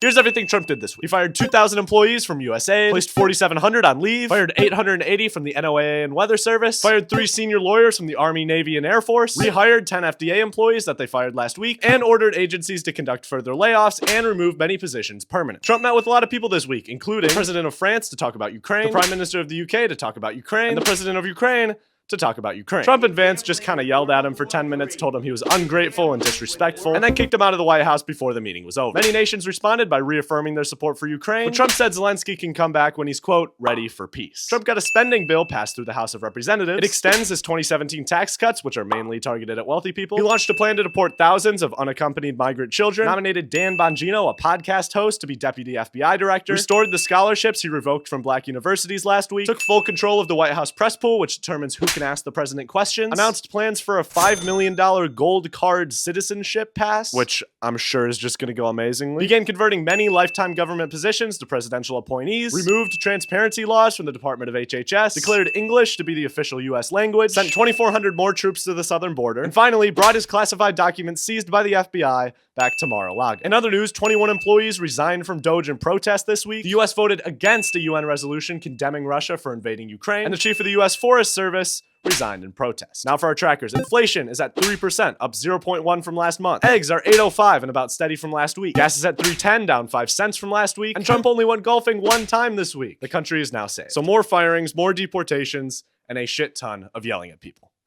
Here's everything Trump did this week. He fired 2,000 employees from USAID, placed 4,700 on leave, fired 880 from the NOAA and Weather Service, fired 3 senior lawyers from the Army, Navy, and Air Force, rehired 10 FDA employees that they fired last week, and ordered agencies to conduct further layoffs and remove many positions permanently. Trump met with a lot of people this week, including the President of France to talk about Ukraine, the Prime Minister of the UK to talk about Ukraine, and the President of Ukraine to talk about Ukraine. Trump and Vance just kind of yelled at him for 10 minutes, told him he was ungrateful and disrespectful, and then kicked him out of the White House before the meeting was over. Many nations responded by reaffirming their support for Ukraine, but Trump said Zelensky can come back when he's, quote, ready for peace. Trump got a spending bill passed through the House of Representatives. It extends his 2017 tax cuts, which are mainly targeted at wealthy people. He launched a plan to deport thousands of unaccompanied migrant children, nominated Dan Bongino, a podcast host, to be deputy FBI director, restored the scholarships he revoked from black universities last week, took full control of the White House press pool, which determines who can ask the president questions, announced plans for a $5 million gold card citizenship pass, which I'm sure is just going to go amazingly, began converting many lifetime government positions to presidential appointees, removed transparency laws from the Department of HHS, declared English to be the official U.S. language, sent 2,400 more troops to the southern border, and finally brought his classified documents seized by the FBI back to Mar-a-Lago. In other news, 21 employees resigned from Doge in protest this week. The U.S. voted against a UN resolution condemning Russia for invading Ukraine, and the chief of the U.S. Forest Service resigned in protest. Now for our trackers. Inflation is at 3%, up 0.1 from last month. Eggs are $8.05 and about steady from last week. Gas is at $3.10, down 5 cents from last week. And Trump only went golfing 1 time this week. The country is now safe. So more firings, more deportations, and a shit ton of yelling at people.